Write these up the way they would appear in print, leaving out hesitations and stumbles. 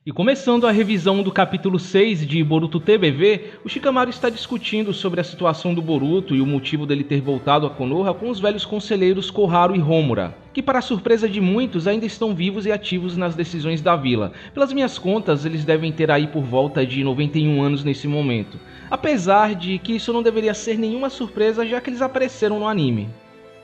E começando a revisão do capítulo 6 de Boruto TBV, o Shikamaru está discutindo sobre a situação do Boruto e o motivo dele ter voltado a Konoha com os velhos conselheiros Koharu e Homura, que para a surpresa de muitos ainda estão vivos e ativos nas decisões da vila. Pelas minhas contas, eles devem ter aí por volta de 91 anos nesse momento, apesar de que isso não deveria ser nenhuma surpresa já que eles apareceram no anime.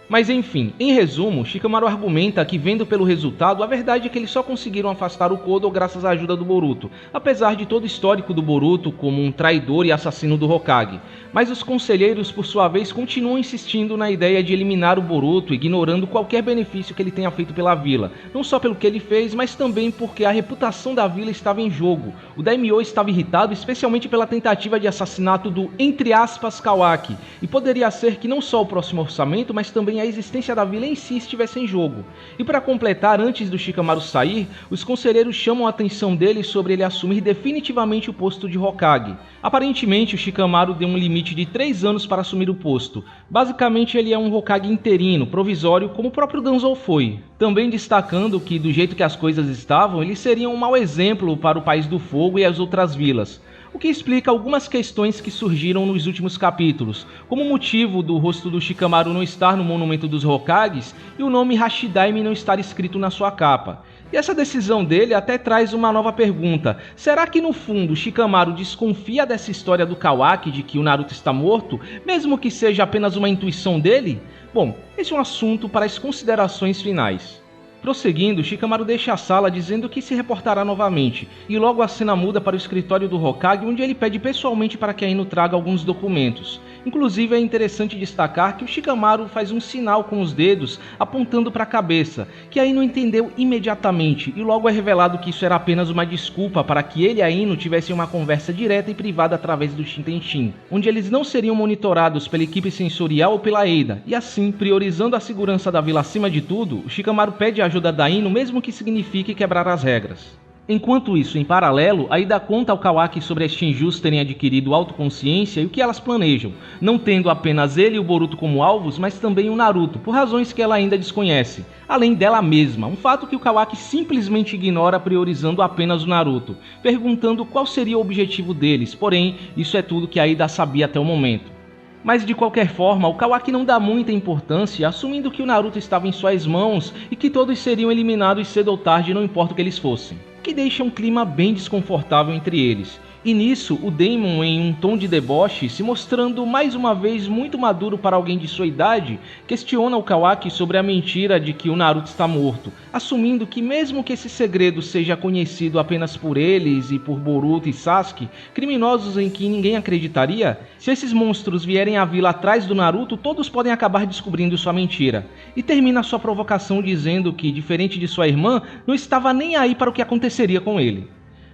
Mas enfim, em resumo, Shikamaru argumenta que vendo pelo resultado, a verdade é que eles só conseguiram afastar o Kodo graças à ajuda do Boruto, apesar de todo o histórico do Boruto como um traidor e assassino do Hokage. Mas os conselheiros, por sua vez, continuam insistindo na ideia de eliminar o Boruto, ignorando qualquer benefício que ele tenha feito pela vila, não só pelo que ele fez, mas também porque a reputação da vila estava em jogo. O Daimyo estava irritado, especialmente pela tentativa de assassinato do, entre aspas, Kawaki, e poderia ser que não só o próximo orçamento, mas também a existência da vila em si estivesse em jogo. E para completar, antes do Shikamaru sair, os conselheiros chamam a atenção dele sobre ele assumir definitivamente o posto de Hokage. Aparentemente, o Shikamaru deu um limite de 3 anos para assumir o posto. Basicamente, ele é um Hokage interino, provisório, como o próprio Danzou foi. Também destacando que, do jeito que as coisas estavam, ele seria um mau exemplo para o País do Fogo e as outras vilas. O que explica algumas questões que surgiram nos últimos capítulos, como o motivo do rosto do Shikamaru não estar no Monumento dos Hokages e o nome Hashidaime não estar escrito na sua capa. E essa decisão dele até traz uma nova pergunta: será que no fundo Shikamaru desconfia dessa história do Kawaki de que o Naruto está morto, mesmo que seja apenas uma intuição dele? Bom, esse é um assunto para as considerações finais. Prosseguindo, Shikamaru deixa a sala dizendo que se reportará novamente, e logo a cena muda para o escritório do Hokage, onde ele pede pessoalmente para que a Ino traga alguns documentos. Inclusive é interessante destacar que o Shikamaru faz um sinal com os dedos apontando para a cabeça, que a Ino entendeu imediatamente, e logo é revelado que isso era apenas uma desculpa para que ele e a Ino tivessem uma conversa direta e privada através do Shintenshin, onde eles não seriam monitorados pela equipe sensorial ou pela Eida, e assim, priorizando a segurança da vila acima de tudo, o Shikamaru pede a ajuda da Ino, mesmo que signifique quebrar as regras. Enquanto isso, em paralelo, a Ida conta ao Kawaki sobre as Shinjus terem adquirido autoconsciência e o que elas planejam, não tendo apenas ele e o Boruto como alvos, mas também o Naruto, por razões que ela ainda desconhece, além dela mesma, um fato que o Kawaki simplesmente ignora, priorizando apenas o Naruto, perguntando qual seria o objetivo deles, porém, isso é tudo que a Ida sabia até o momento. Mas de qualquer forma, o Kawaki não dá muita importância, assumindo que o Naruto estava em suas mãos e que todos seriam eliminados cedo ou tarde, não importa o que eles fossem, que deixa um clima bem desconfortável entre eles. E nisso, o Daimon, em um tom de deboche, se mostrando mais uma vez muito maduro para alguém de sua idade, questiona o Kawaki sobre a mentira de que o Naruto está morto, assumindo que mesmo que esse segredo seja conhecido apenas por eles e por Boruto e Sasuke, criminosos em que ninguém acreditaria, se esses monstros vierem à vila atrás do Naruto, todos podem acabar descobrindo sua mentira. E termina sua provocação dizendo que, diferente de sua irmã, não estava nem aí para o que aconteceria com ele.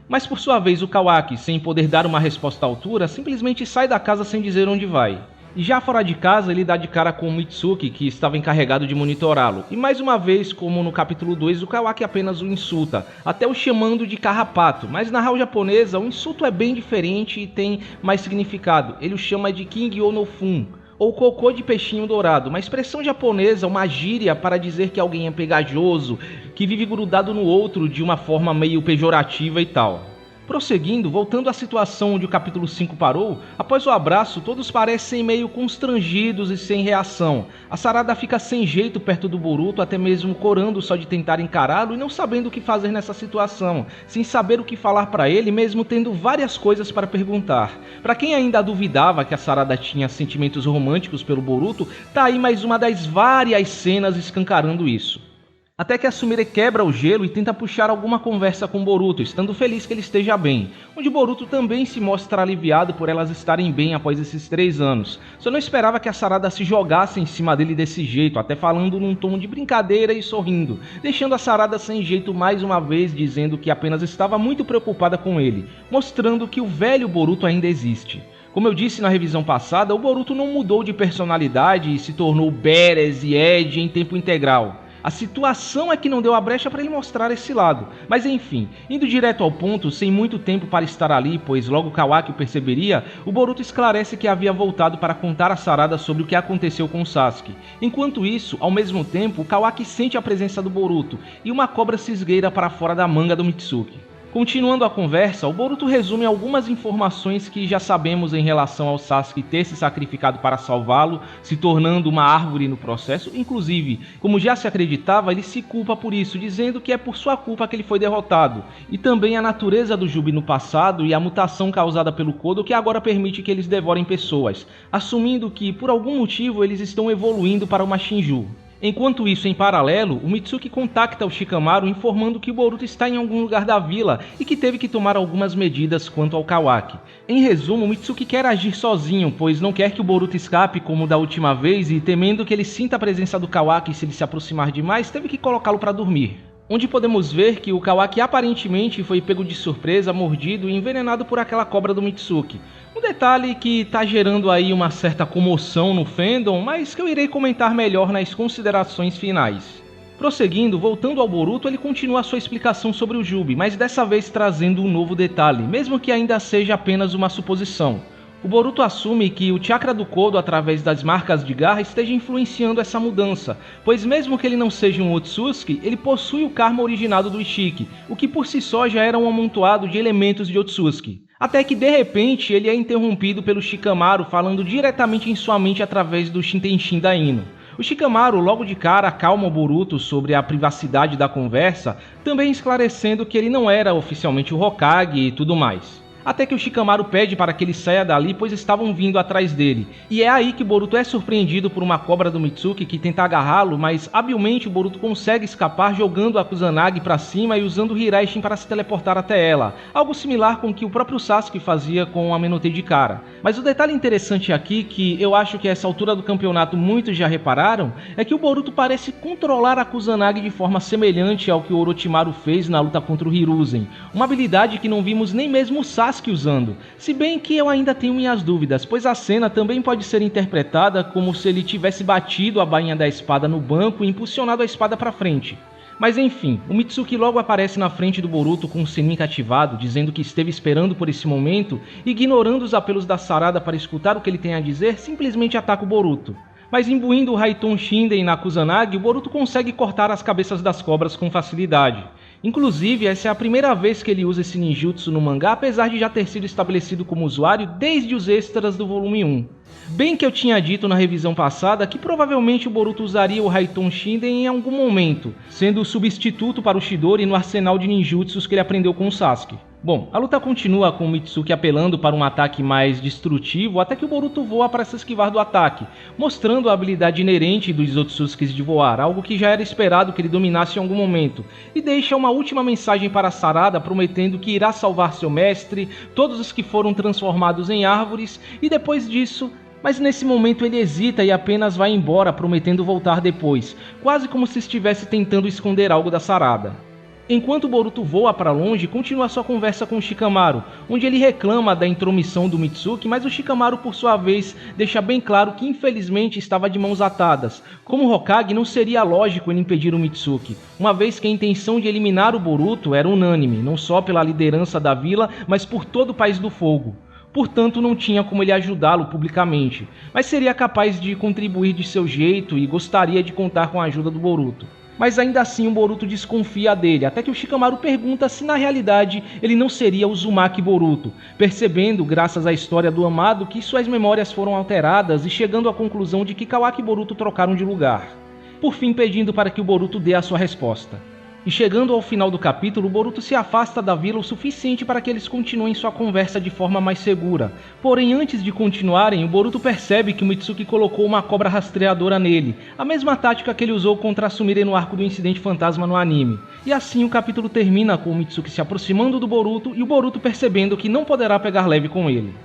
Mas por sua vez o Kawaki, sem poder dar uma resposta à altura, simplesmente sai da casa sem dizer onde vai. E já fora de casa ele dá de cara com o Mitsuki, que estava encarregado de monitorá-lo. E mais uma vez, como no capítulo 2, o Kawaki apenas o insulta, até o chamando de carrapato. Mas na RAL japonesa o insulto é bem diferente e tem mais significado. Ele o chama de King Onofun, ou cocô de peixinho dourado, uma expressão japonesa, uma gíria para dizer que alguém é pegajoso, que vive grudado no outro de uma forma meio pejorativa e tal. Prosseguindo, voltando à situação onde o capítulo 5 parou, após o abraço, todos parecem meio constrangidos e sem reação. A Sarada fica sem jeito perto do Boruto, até mesmo corando só de tentar encará-lo e não sabendo o que fazer nessa situação, sem saber o que falar para ele, mesmo tendo várias coisas para perguntar. Para quem ainda duvidava que a Sarada tinha sentimentos românticos pelo Boruto, tá aí mais uma das várias cenas escancarando isso. Até que a Sumire quebra o gelo e tenta puxar alguma conversa com Boruto, estando feliz que ele esteja bem, onde Boruto também se mostra aliviado por elas estarem bem após esses 3 anos. Só não esperava que a Sarada se jogasse em cima dele desse jeito, até falando num tom de brincadeira e sorrindo, deixando a Sarada sem jeito mais uma vez, dizendo que apenas estava muito preocupada com ele, mostrando que o velho Boruto ainda existe. Como eu disse na revisão passada, o Boruto não mudou de personalidade e se tornou badass e edgy em tempo integral. A situação é que não deu a brecha para ele mostrar esse lado. Mas enfim, indo direto ao ponto, sem muito tempo para estar ali, pois logo Kawaki o perceberia, o Boruto esclarece que havia voltado para contar a Sarada sobre o que aconteceu com o Sasuke. Enquanto isso, ao mesmo tempo, Kawaki sente a presença do Boruto, e uma cobra se esgueira para fora da manga do Mitsuki. Continuando a conversa, o Boruto resume algumas informações que já sabemos em relação ao Sasuke ter se sacrificado para salvá-lo, se tornando uma árvore no processo. Inclusive, como já se acreditava, ele se culpa por isso, dizendo que é por sua culpa que ele foi derrotado. E também a natureza do Jubi no passado e a mutação causada pelo Kodo que agora permite que eles devorem pessoas, assumindo que, por algum motivo, eles estão evoluindo para uma Shinju. Enquanto isso, em paralelo, o Mitsuki contacta o Shikamaru informando que o Boruto está em algum lugar da vila e que teve que tomar algumas medidas quanto ao Kawaki. Em resumo, o Mitsuki quer agir sozinho, pois não quer que o Boruto escape como da última vez e, temendo que ele sinta a presença do Kawaki se ele se aproximar demais, teve que colocá-lo para dormir. Onde podemos ver que o Kawaki aparentemente foi pego de surpresa, mordido e envenenado por aquela cobra do Mitsuki. Um detalhe que está gerando aí uma certa comoção no fandom, mas que eu irei comentar melhor nas considerações finais. Prosseguindo, voltando ao Boruto, ele continua a sua explicação sobre o Jubi, mas dessa vez trazendo um novo detalhe, mesmo que ainda seja apenas uma suposição. O Boruto assume que o chakra do Kodo, através das marcas de garra, esteja influenciando essa mudança, pois mesmo que ele não seja um Otsutsuki, ele possui o karma originado do Ishiki, o que por si só já era um amontoado de elementos de Otsutsuki. Até que de repente ele é interrompido pelo Shikamaru falando diretamente em sua mente através do Shintenshin da Ino. O Shikamaru logo de cara acalma o Boruto sobre a privacidade da conversa, também esclarecendo que ele não era oficialmente o Hokage e tudo mais. Até que o Shikamaru pede para que ele saia dali, pois estavam vindo atrás dele. E é aí que Boruto é surpreendido por uma cobra do Mitsuki que tenta agarrá-lo, mas habilmente o Boruto consegue escapar jogando a Kusanagi para cima e usando o Hiraishin para se teleportar até ela. Algo similar com o que o próprio Sasuke fazia com a Amenotei de cara. Mas o detalhe interessante aqui, que eu acho que a essa altura do campeonato muitos já repararam, é que o Boruto parece controlar a Kusanagi de forma semelhante ao que o Orochimaru fez na luta contra o Hiruzen. Uma habilidade que não vimos nem mesmo o Sasuke usando, se bem que eu ainda tenho minhas dúvidas, pois a cena também pode ser interpretada como se ele tivesse batido a bainha da espada no banco e impulsionado a espada para frente. Mas enfim, o Mitsuki logo aparece na frente do Boruto com o Sennin ativado, dizendo que esteve esperando por esse momento, ignorando os apelos da Sarada para escutar o que ele tem a dizer, simplesmente ataca o Boruto. Mas imbuindo o Raiton Shinden na Kusanagi, o Boruto consegue cortar as cabeças das cobras com facilidade. Inclusive, essa é a primeira vez que ele usa esse ninjutsu no mangá, apesar de já ter sido estabelecido como usuário desde os extras do volume 1. Bem que eu tinha dito na revisão passada que provavelmente o Boruto usaria o Raiton Shinden em algum momento, sendo o substituto para o Chidori no arsenal de ninjutsus que ele aprendeu com o Sasuke. Bom, a luta continua com o Mitsuki apelando para um ataque mais destrutivo até que o Boruto voa para se esquivar do ataque, mostrando a habilidade inerente dos Otsutskis de voar, algo que já era esperado que ele dominasse em algum momento, e deixa uma última mensagem para Sarada prometendo que irá salvar seu mestre, todos os que foram transformados em árvores, e depois disso... Mas nesse momento ele hesita e apenas vai embora, prometendo voltar depois, quase como se estivesse tentando esconder algo da Sarada. Enquanto Boruto voa para longe, continua sua conversa com o Shikamaru, onde ele reclama da intromissão do Mitsuki, mas o Shikamaru por sua vez deixa bem claro que infelizmente estava de mãos atadas. Como Hokage, não seria lógico ele impedir o Mitsuki, uma vez que a intenção de eliminar o Boruto era unânime, não só pela liderança da vila, mas por todo o País do Fogo. Portanto, não tinha como ele ajudá-lo publicamente, mas seria capaz de contribuir de seu jeito e gostaria de contar com a ajuda do Boruto. Mas ainda assim o Boruto desconfia dele, até que o Shikamaru pergunta se na realidade ele não seria o Uzumaki Boruto, percebendo, graças à história do amado, que suas memórias foram alteradas e chegando à conclusão de que Kawaki e Boruto trocaram de lugar. Por fim, pedindo para que o Boruto dê a sua resposta. E chegando ao final do capítulo, Boruto se afasta da vila o suficiente para que eles continuem sua conversa de forma mais segura. Porém, antes de continuarem, o Boruto percebe que o Mitsuki colocou uma cobra rastreadora nele, a mesma tática que ele usou contra a Sumire no arco do incidente fantasma no anime. E assim o capítulo termina com o Mitsuki se aproximando do Boruto e o Boruto percebendo que não poderá pegar leve com ele.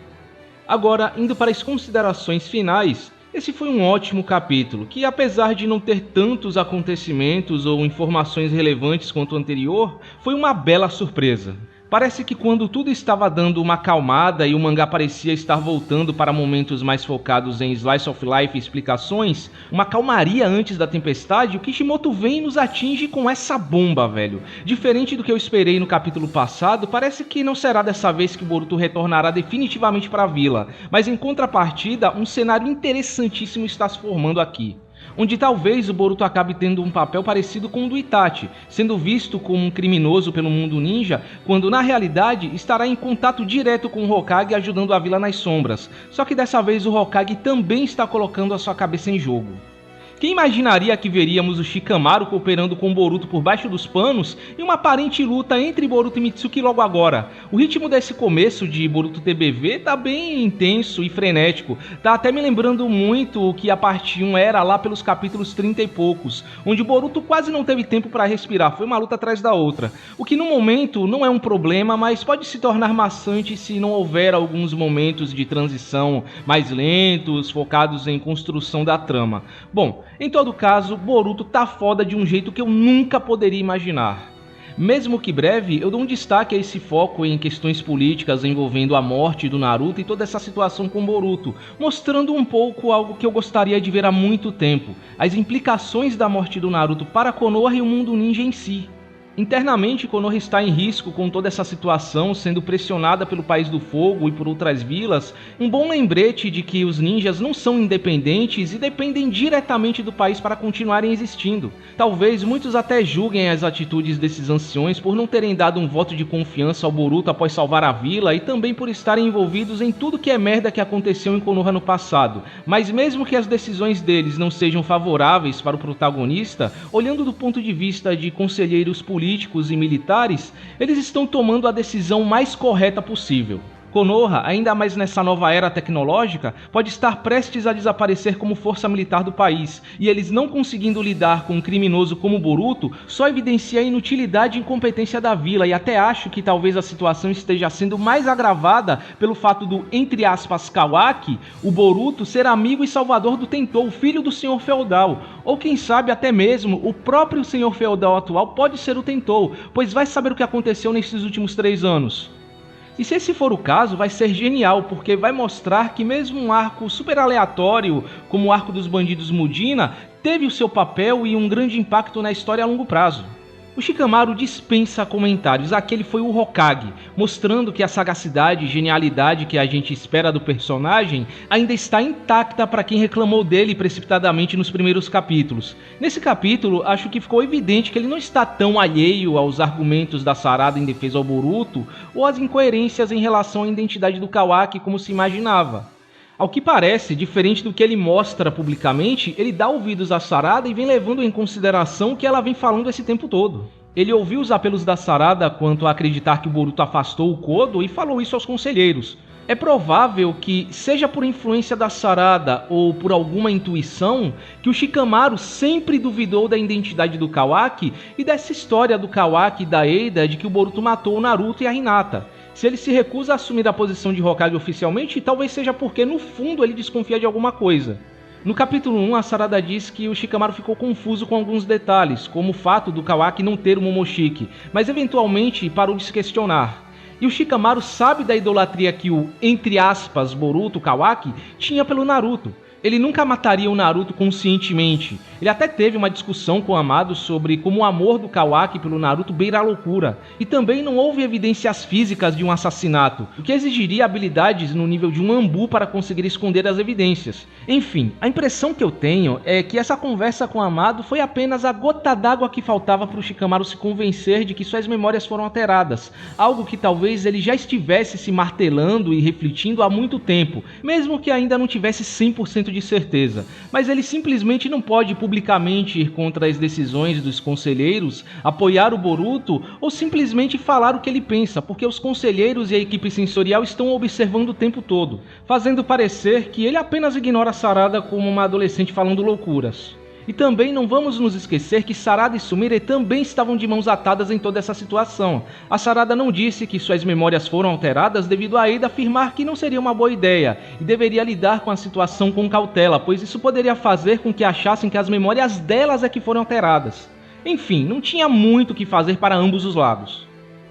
Agora, indo para as considerações finais, esse foi um ótimo capítulo, que apesar de não ter tantos acontecimentos ou informações relevantes quanto o anterior, foi uma bela surpresa. Parece que quando tudo estava dando uma acalmada e o mangá parecia estar voltando para momentos mais focados em slice of life e explicações, uma calmaria antes da tempestade, o Kishimoto vem e nos atinge com essa bomba, velho. Diferente do que eu esperei no capítulo passado, parece que não será dessa vez que o Boruto retornará definitivamente para a vila, mas em contrapartida, um cenário interessantíssimo está se formando aqui. onde talvez o Boruto acabe tendo um papel parecido com o do Itachi, sendo visto como um criminoso pelo mundo ninja, quando na realidade estará em contato direto com o Hokage ajudando a vila nas sombras, só que dessa vez o Hokage também está colocando a sua cabeça em jogo. Quem imaginaria que veríamos o Shikamaru cooperando com Boruto por baixo dos panos em uma aparente luta entre Boruto e Mitsuki logo agora? O ritmo desse começo de Boruto TBV tá bem intenso e frenético, tá até me lembrando muito o que a parte 1 era lá pelos capítulos 30 e poucos, onde Boruto quase não teve tempo para respirar, foi uma luta atrás da outra. O que no momento não é um problema, mas pode se tornar maçante se não houver alguns momentos de transição mais lentos, focados em construção da trama. Bom, em todo caso, Boruto tá foda de um jeito que eu nunca poderia imaginar. Mesmo que breve, eu dou um destaque a esse foco em questões políticas envolvendo a morte do Naruto e toda essa situação com Boruto, mostrando um pouco algo que eu gostaria de ver há muito tempo, as implicações da morte do Naruto para Konoha e o mundo ninja em si. Internamente, Konoha está em risco com toda essa situação, sendo pressionada pelo País do Fogo e por outras vilas, um bom lembrete de que os ninjas não são independentes e dependem diretamente do país para continuarem existindo. Talvez muitos até julguem as atitudes desses anciões por não terem dado um voto de confiança ao Boruto após salvar a vila e também por estarem envolvidos em tudo que é merda que aconteceu em Konoha no passado, mas mesmo que as decisões deles não sejam favoráveis para o protagonista, olhando do ponto de vista de conselheiros políticos e militares, eles estão tomando a decisão mais correta possível. Konoha, ainda mais nessa nova era tecnológica, pode estar prestes a desaparecer como força militar do país, e eles não conseguindo lidar com um criminoso como Boruto só evidencia a inutilidade e incompetência da vila, e até acho que talvez a situação esteja sendo mais agravada pelo fato do, entre aspas, Kawaki, o Boruto, ser amigo e salvador do Tentou, filho do Senhor Feudal, ou quem sabe até mesmo o próprio Senhor Feudal atual pode ser o Tentou, pois vai saber o que aconteceu nesses últimos 3 anos. E se esse for o caso, vai ser genial, porque vai mostrar que mesmo um arco super aleatório, como o arco dos bandidos Mudina, teve o seu papel e um grande impacto na história a longo prazo. O Shikamaru dispensa comentários, aquele foi o Hokage, mostrando que a sagacidade e genialidade que a gente espera do personagem ainda está intacta para quem reclamou dele precipitadamente nos primeiros capítulos. Nesse capítulo, acho que ficou evidente que ele não está tão alheio aos argumentos da Sarada em defesa ao Boruto ou às incoerências em relação à identidade do Kawaki como se imaginava. Ao que parece, diferente do que ele mostra publicamente, ele dá ouvidos à Sarada e vem levando em consideração o que ela vem falando esse tempo todo. Ele ouviu os apelos da Sarada quanto a acreditar que o Boruto afastou o Kodo e falou isso aos conselheiros. É provável que, seja por influência da Sarada ou por alguma intuição, que o Shikamaru sempre duvidou da identidade do Kawaki e dessa história do Kawaki e da Eida de que o Boruto matou o Naruto e a Hinata. Se ele se recusa a assumir a posição de Hokage oficialmente, talvez seja porque no fundo ele desconfia de alguma coisa. No capítulo 1, a Sarada diz que o Shikamaru ficou confuso com alguns detalhes, como o fato do Kawaki não ter o Momoshiki, mas eventualmente parou de se questionar. E o Shikamaru sabe da idolatria que o, entre aspas, Boruto Kawaki tinha pelo Naruto. Ele nunca mataria o Naruto conscientemente. Ele até teve uma discussão com o Amado sobre como o amor do Kawaki pelo Naruto beira a loucura. E também não houve evidências físicas de um assassinato, o que exigiria habilidades no nível de um Anbu para conseguir esconder as evidências. Enfim, a impressão que eu tenho é que essa conversa com o Amado foi apenas a gota d'água que faltava para o Shikamaru se convencer de que suas memórias foram alteradas. Algo que talvez ele já estivesse se martelando e refletindo há muito tempo, mesmo que ainda não tivesse 100% de certeza, mas ele simplesmente não pode publicamente ir contra as decisões dos conselheiros, apoiar o Boruto ou simplesmente falar o que ele pensa, porque os conselheiros e a equipe sensorial estão observando o tempo todo, fazendo parecer que ele apenas ignora Sarada como uma adolescente falando loucuras. E também não vamos nos esquecer que Sarada e Sumire também estavam de mãos atadas em toda essa situação. A Sarada não disse que suas memórias foram alteradas devido a Eida afirmar que não seria uma boa ideia e deveria lidar com a situação com cautela, pois isso poderia fazer com que achassem que as memórias delas é que foram alteradas. Enfim, não tinha muito o que fazer para ambos os lados.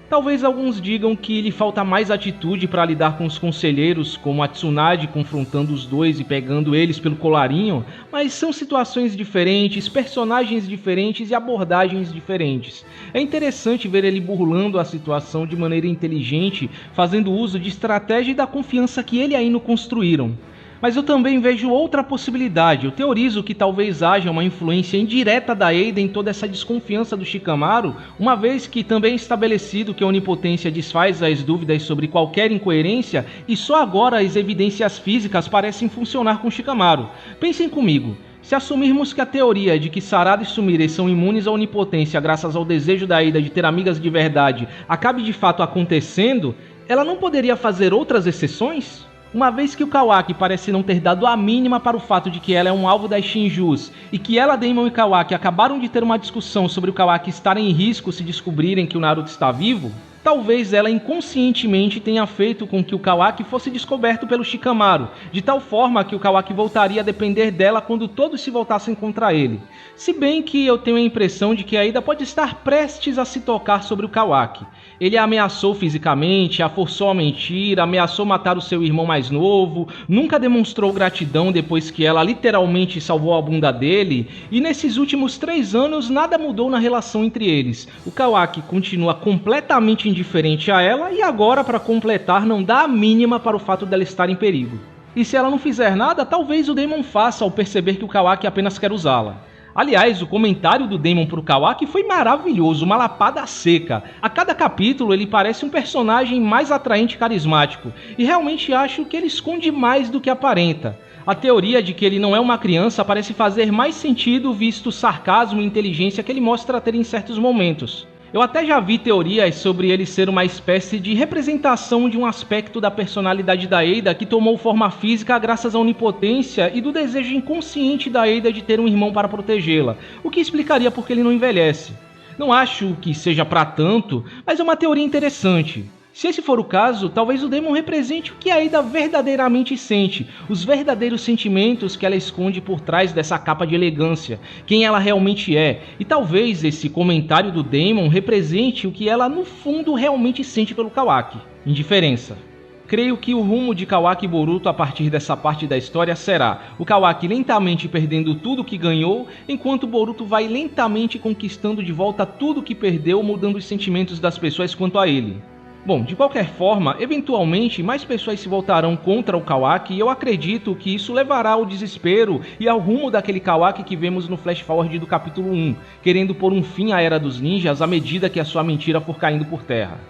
Talvez alguns digam que lhe falta mais atitude para lidar com os conselheiros, como a Tsunade confrontando os dois e pegando eles pelo colarinho, mas são situações diferentes, personagens diferentes e abordagens diferentes. É interessante ver ele burlando a situação de maneira inteligente, fazendo uso de estratégia e da confiança que ele e a Ino construíram. Mas eu também vejo outra possibilidade. Eu teorizo que talvez haja uma influência indireta da Ada em toda essa desconfiança do Shikamaru, uma vez que também é estabelecido que a onipotência desfaz as dúvidas sobre qualquer incoerência e só agora as evidências físicas parecem funcionar com Shikamaru. Pensem comigo. Se assumirmos que a teoria de que Sarada e Sumire são imunes à onipotência graças ao desejo da Ada de ter amigas de verdade acabe de fato acontecendo, ela não poderia fazer outras exceções? Uma vez que o Kawaki parece não ter dado a mínima para o fato de que ela é um alvo das Shinjus e que ela, Daemon e Kawaki acabaram de ter uma discussão sobre o Kawaki estar em risco se descobrirem que o Naruto está vivo, talvez ela inconscientemente tenha feito com que o Kawaki fosse descoberto pelo Shikamaru, de tal forma que o Kawaki voltaria a depender dela quando todos se voltassem contra ele. Se bem que eu tenho a impressão de que a Ada pode estar prestes a se tocar sobre o Kawaki. Ele a ameaçou fisicamente, a forçou a mentir, ameaçou matar o seu irmão mais novo, nunca demonstrou gratidão depois que ela literalmente salvou a bunda dele, e nesses últimos 3 anos nada mudou na relação entre eles. O Kawaki continua completamente indiferente a ela e agora, para completar, não dá a mínima para o fato dela estar em perigo. E se ela não fizer nada, talvez o Daemon faça ao perceber que o Kawaki apenas quer usá-la. Aliás, o comentário do Daemon pro Kawaki foi maravilhoso, uma lapada seca. A cada capítulo ele parece um personagem mais atraente e carismático, e realmente acho que ele esconde mais do que aparenta. A teoria de que ele não é uma criança parece fazer mais sentido visto o sarcasmo e inteligência que ele mostra ter em certos momentos. Eu até já vi teorias sobre ele ser uma espécie de representação de um aspecto da personalidade da Ada que tomou forma física graças à onipotência e do desejo inconsciente da Ada de ter um irmão para protegê-la, o que explicaria por que ele não envelhece. Não acho que seja para tanto, mas é uma teoria interessante. Se esse for o caso, talvez o Daemon represente o que a Ada verdadeiramente sente, os verdadeiros sentimentos que ela esconde por trás dessa capa de elegância, quem ela realmente é, e talvez esse comentário do Daemon represente o que ela no fundo realmente sente pelo Kawaki: indiferença. Creio que o rumo de Kawaki e Boruto a partir dessa parte da história será o Kawaki lentamente perdendo tudo que ganhou, enquanto Boruto vai lentamente conquistando de volta tudo que perdeu, mudando os sentimentos das pessoas quanto a ele. Bom, de qualquer forma, eventualmente mais pessoas se voltarão contra o Kawaki e eu acredito que isso levará ao desespero e ao rumo daquele Kawaki que vemos no flash forward do capítulo 1, querendo pôr um fim à Era dos Ninjas à medida que a sua mentira for caindo por terra.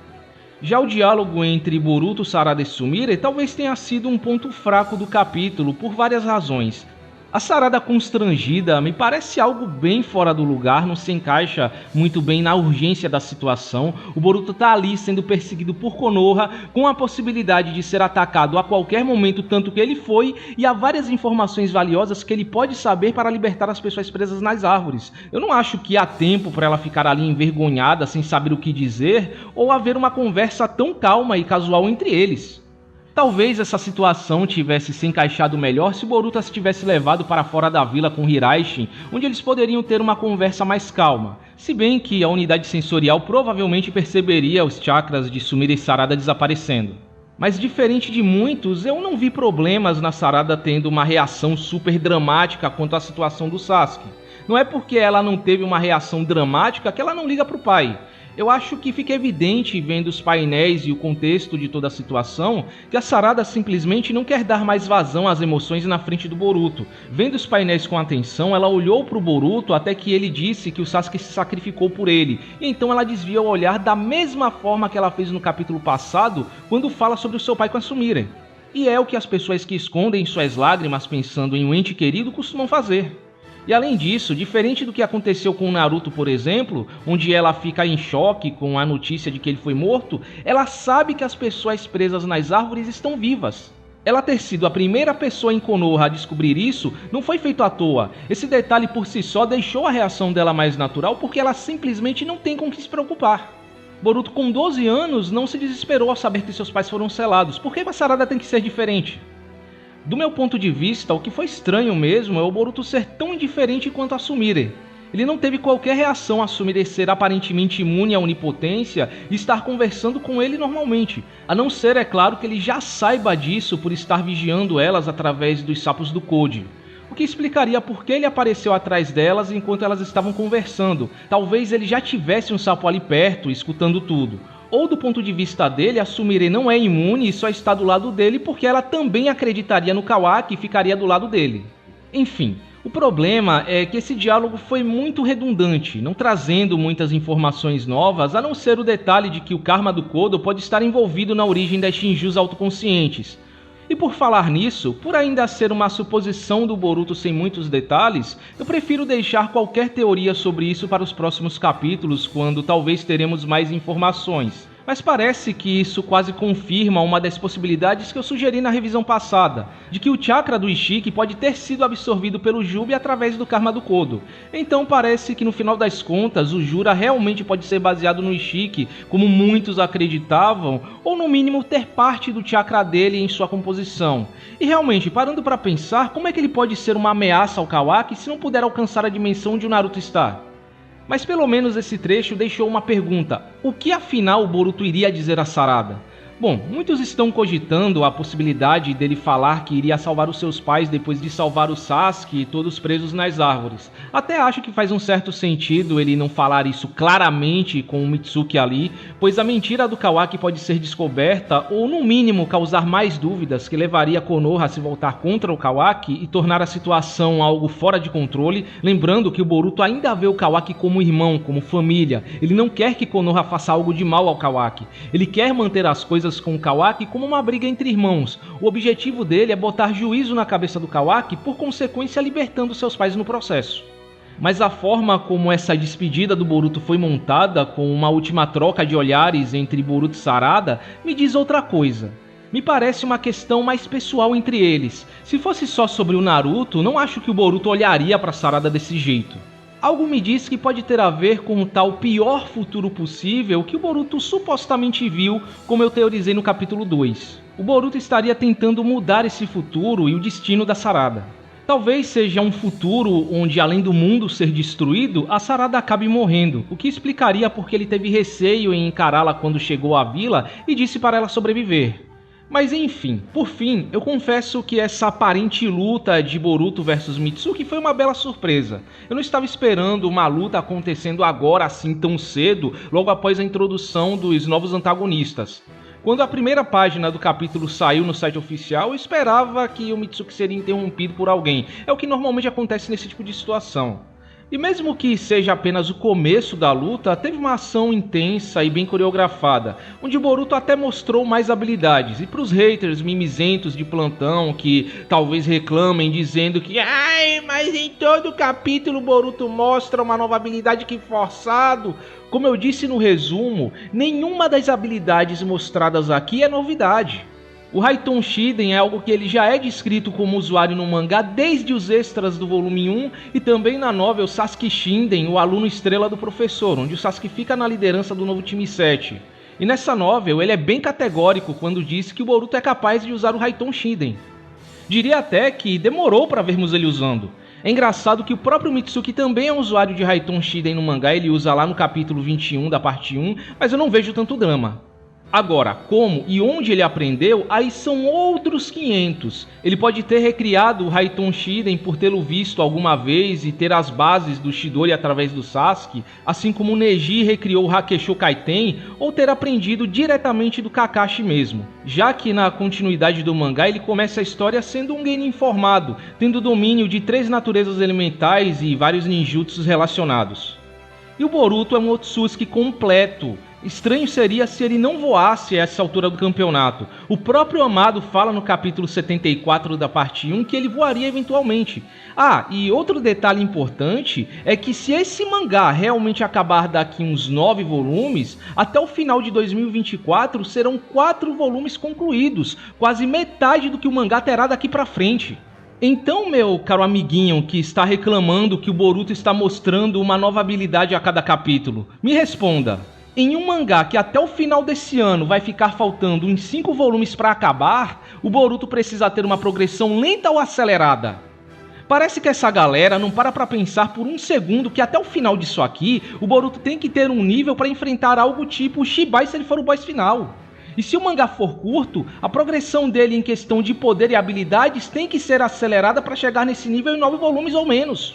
Já o diálogo entre Boruto, Sarada e Sumire talvez tenha sido um ponto fraco do capítulo por várias razões. A Sarada constrangida me parece algo bem fora do lugar, não se encaixa muito bem na urgência da situação. O Boruto tá ali sendo perseguido por Konoha, com a possibilidade de ser atacado a qualquer momento, tanto que ele foi, e há várias informações valiosas que ele pode saber para libertar as pessoas presas nas árvores. Eu não acho que há tempo para ela ficar ali envergonhada, sem saber o que dizer, ou haver uma conversa tão calma e casual entre eles. Talvez essa situação tivesse se encaixado melhor se Boruto as tivesse levado para fora da vila com Hiraishi, onde eles poderiam ter uma conversa mais calma. Se bem que a unidade sensorial provavelmente perceberia os chakras de Sumire e Sarada desaparecendo. Mas diferente de muitos, eu não vi problemas na Sarada tendo uma reação super dramática quanto à situação do Sasuke. Não é porque ela não teve uma reação dramática que ela não liga pro pai. Eu acho que fica evidente, vendo os painéis e o contexto de toda a situação, que a Sarada simplesmente não quer dar mais vazão às emoções na frente do Boruto. Vendo os painéis com atenção, ela olhou para o Boruto até que ele disse que o Sasuke se sacrificou por ele, e então ela desvia o olhar da mesma forma que ela fez no capítulo passado, quando fala sobre o seu pai com a Sumire. E é o que as pessoas que escondem suas lágrimas pensando em um ente querido costumam fazer. E além disso, diferente do que aconteceu com o Naruto, por exemplo, onde ela fica em choque com a notícia de que ele foi morto, ela sabe que as pessoas presas nas árvores estão vivas. Ela ter sido a primeira pessoa em Konoha a descobrir isso não foi feito à toa. Esse detalhe por si só deixou a reação dela mais natural porque ela simplesmente não tem com o que se preocupar. Boruto, com 12 anos, não se desesperou ao saber que seus pais foram selados. Por que a Sarada tem que ser diferente? Do meu ponto de vista, o que foi estranho mesmo é o Boruto ser tão indiferente quanto a Sumire. Ele não teve qualquer reação a Sumire ser aparentemente imune à onipotência e estar conversando com ele normalmente, a não ser, é claro, que ele já saiba disso por estar vigiando elas através dos sapos do Code. O que explicaria por que ele apareceu atrás delas enquanto elas estavam conversando. Talvez ele já tivesse um sapo ali perto, escutando tudo. Ou do ponto de vista dele, a Sumire não é imune e só está do lado dele porque ela também acreditaria no Kawaki e ficaria do lado dele. Enfim, o problema é que esse diálogo foi muito redundante, não trazendo muitas informações novas, a não ser o detalhe de que o karma do Kodo pode estar envolvido na origem das Shinjus autoconscientes. E por falar nisso, por ainda ser uma suposição do Boruto sem muitos detalhes, eu prefiro deixar qualquer teoria sobre isso para os próximos capítulos, quando talvez teremos mais informações. Mas parece que isso quase confirma uma das possibilidades que eu sugeri na revisão passada, de que o chakra do Ishiki pode ter sido absorvido pelo Jubi através do karma do Kodo. Então parece que no final das contas o Jura realmente pode ser baseado no Ishiki, como muitos acreditavam, ou no mínimo ter parte do chakra dele em sua composição. E realmente, parando para pensar, como é que ele pode ser uma ameaça ao Kawaki se não puder alcançar a dimensão onde o Naruto está? Mas pelo menos esse trecho deixou uma pergunta: o que afinal o Boruto iria dizer a Sarada? Bom, muitos estão cogitando a possibilidade dele falar que iria salvar os seus pais depois de salvar o Sasuke e todos presos nas árvores. Até acho que faz um certo sentido ele não falar isso claramente com o Mitsuki ali, pois a mentira do Kawaki pode ser descoberta ou no mínimo causar mais dúvidas que levaria Konoha a se voltar contra o Kawaki e tornar a situação algo fora de controle, lembrando que o Boruto ainda vê o Kawaki como irmão, como família. Ele não quer que Konoha faça algo de mal ao Kawaki. Ele quer manter as coisas com o Kawaki como uma briga entre irmãos. O objetivo dele é botar juízo na cabeça do Kawaki, por consequência libertando seus pais no processo. Mas a forma como essa despedida do Boruto foi montada, com uma última troca de olhares entre Boruto e Sarada, me diz outra coisa. Me parece uma questão mais pessoal entre eles. Se fosse só sobre o Naruto, não acho que o Boruto olharia para Sarada desse jeito. Algo me diz que pode ter a ver com o tal pior futuro possível que o Boruto supostamente viu, como eu teorizei no capítulo 2. O Boruto estaria tentando mudar esse futuro e o destino da Sarada. Talvez seja um futuro onde, além do mundo ser destruído, a Sarada acabe morrendo, o que explicaria porque ele teve receio em encará-la quando chegou à vila e disse para ela sobreviver. Mas enfim, por fim, eu confesso que essa aparente luta de Boruto versus Mitsuki foi uma bela surpresa. Eu não estava esperando uma luta acontecendo agora assim tão cedo, logo após a introdução dos novos antagonistas. Quando a primeira página do capítulo saiu no site oficial, eu esperava que o Mitsuki seria interrompido por alguém. É o que normalmente acontece nesse tipo de situação. E mesmo que seja apenas o começo da luta, teve uma ação intensa e bem coreografada, onde Boruto até mostrou mais habilidades. E para os haters mimizentos de plantão que talvez reclamem dizendo que "Ai, mas em todo capítulo Boruto mostra uma nova habilidade, que forçado", como eu disse no resumo, nenhuma das habilidades mostradas aqui é novidade. O Raiton Shiden é algo que ele já é descrito como usuário no mangá desde os extras do volume 1 e também na novel Sasuke Shinden, o aluno estrela do professor, onde o Sasuke fica na liderança do novo time 7. E nessa novel ele é bem categórico quando diz que o Boruto é capaz de usar o Raiton Shiden. Diria até que demorou para vermos ele usando. É engraçado que o próprio Mitsuki também é um usuário de Raiton Shiden no mangá, ele usa lá no capítulo 21 da parte 1, mas eu não vejo tanto drama. Agora, como e onde ele aprendeu, aí são outros 500. Ele pode ter recriado o Raiton Shiden por tê-lo visto alguma vez e ter as bases do Chidori através do Sasuke, assim como o Neji recriou o Hakesho Kaiten, ou ter aprendido diretamente do Kakashi mesmo. Já que na continuidade do mangá ele começa a história sendo um genin formado, tendo domínio de 3 naturezas elementais e vários ninjutsus relacionados. E o Boruto é um Otsutsuki completo. Estranho seria se ele não voasse a essa altura do campeonato. O próprio Amado fala no capítulo 74 da parte 1 que ele voaria eventualmente. Ah, e outro detalhe importante é que se esse mangá realmente acabar daqui uns 9 volumes, até o final de 2024 serão 4 volumes concluídos, quase metade do que o mangá terá daqui pra frente. Então, meu caro amiguinho que está reclamando que o Boruto está mostrando uma nova habilidade a cada capítulo, me responda. Em um mangá que até o final desse ano vai ficar faltando uns 5 volumes para acabar, o Boruto precisa ter uma progressão lenta ou acelerada? Parece que essa galera não para pensar por um segundo que até o final disso aqui, o Boruto tem que ter um nível para enfrentar algo tipo o Shibai se ele for o boss final. E se o mangá for curto, a progressão dele em questão de poder e habilidades tem que ser acelerada para chegar nesse nível em 9 volumes ou menos.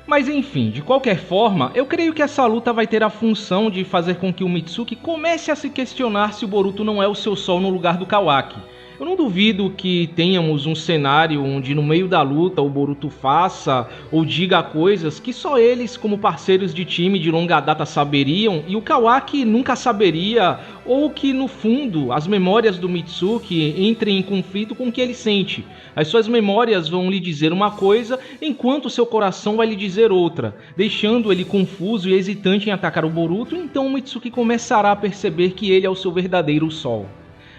Mas enfim, de qualquer forma, eu creio que essa luta vai ter a função de fazer com que o Mitsuki comece a se questionar se o Boruto não é o seu sol no lugar do Kawaki. Eu não duvido que tenhamos um cenário onde no meio da luta o Boruto faça ou diga coisas que só eles como parceiros de time de longa data saberiam e o Kawaki nunca saberia, ou que no fundo as memórias do Mitsuki entrem em conflito com o que ele sente. As suas memórias vão lhe dizer uma coisa enquanto seu coração vai lhe dizer outra, deixando ele confuso e hesitante em atacar o Boruto, então o Mitsuki começará a perceber que ele é o seu verdadeiro sol.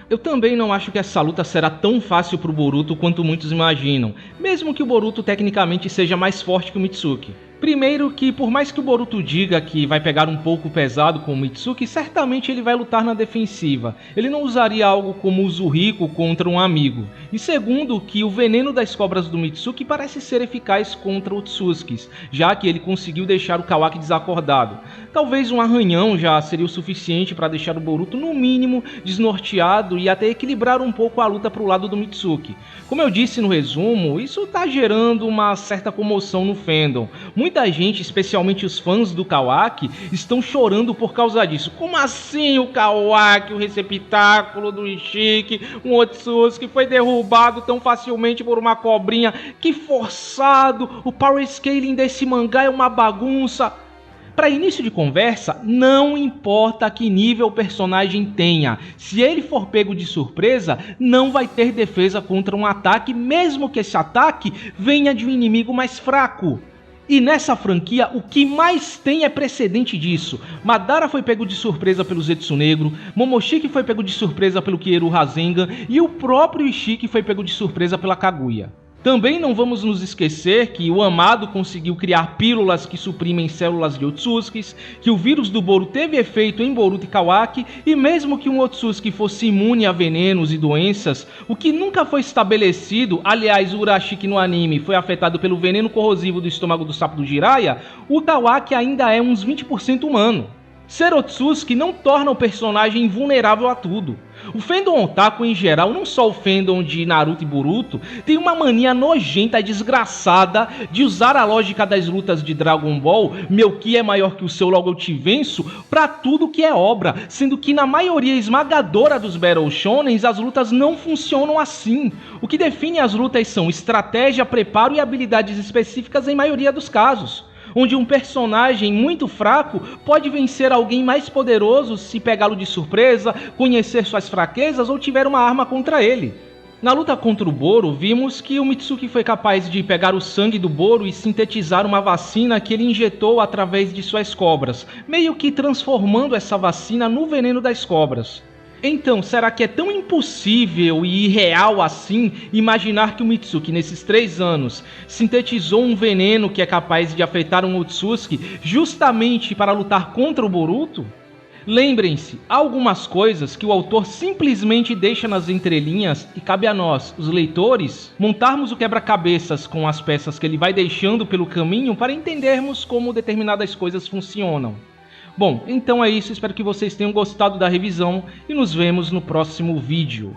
Eu também não acho que essa luta será tão fácil para o Boruto quanto muitos imaginam, mesmo que o Boruto tecnicamente seja mais forte que o Mitsuki. Primeiro que por mais que o Boruto diga que vai pegar um pouco pesado com o Mitsuki, certamente ele vai lutar na defensiva. Ele não usaria algo como o Zuhiko contra um amigo. E segundo que o veneno das cobras do Mitsuki parece ser eficaz contra os Tsuskis, já que ele conseguiu deixar o Kawaki desacordado. Talvez um arranhão já seria o suficiente para deixar o Boruto no mínimo desnorteado e até equilibrar um pouco a luta para o lado do Mitsuki. Como eu disse no resumo, isso está gerando uma certa comoção no fandom. Muita gente, especialmente os fãs do Kawaki, estão chorando por causa disso. Como assim o Kawaki, o receptáculo do Ishiki, um Otsutsuki foi derrubado tão facilmente por uma cobrinha? Que forçado! O power scaling desse mangá é uma bagunça. Para início de conversa, não importa que nível o personagem tenha, se ele for pego de surpresa, não vai ter defesa contra um ataque, mesmo que esse ataque venha de um inimigo mais fraco. E nessa franquia, o que mais tem é precedente disso. Madara foi pego de surpresa pelo Zetsu Negro, Momoshiki foi pego de surpresa pelo Kieru Rasengan e o próprio Ishiki foi pego de surpresa pela Kaguya. Também não vamos nos esquecer que o Amado conseguiu criar pílulas que suprimem células de Otsutskis, que o vírus do Boru teve efeito em Boruto e Kawaki, e mesmo que um Otsutsuki fosse imune a venenos e doenças, o que nunca foi estabelecido, aliás o Urashiki no anime foi afetado pelo veneno corrosivo do estômago do sapo do Jiraiya, o Kawaki ainda é uns 20% humano. Ser Otsutsuki não torna o personagem invulnerável a tudo. O fandom otaku em geral, não só o fandom de Naruto e Boruto, tem uma mania nojenta e desgraçada de usar a lógica das lutas de Dragon Ball, meu ki é maior que o seu, logo eu te venço, pra tudo que é obra, sendo que na maioria esmagadora dos Battle Shonens as lutas não funcionam assim. O que define as lutas são estratégia, preparo e habilidades específicas em maioria dos casos, onde um personagem muito fraco pode vencer alguém mais poderoso se pegá-lo de surpresa, conhecer suas fraquezas ou tiver uma arma contra ele. Na luta contra o Boro, vimos que o Mitsuki foi capaz de pegar o sangue do Boro e sintetizar uma vacina que ele injetou através de suas cobras, meio que transformando essa vacina no veneno das cobras. Então, será que é tão impossível e irreal assim imaginar que o Mitsuki, nesses 3 anos, sintetizou um veneno que é capaz de afetar um Otsutsuki justamente para lutar contra o Boruto? Lembrem-se, há algumas coisas que o autor simplesmente deixa nas entrelinhas e cabe a nós, os leitores, montarmos o quebra-cabeças com as peças que ele vai deixando pelo caminho para entendermos como determinadas coisas funcionam. Bom, então é isso, espero que vocês tenham gostado da revisão e nos vemos no próximo vídeo.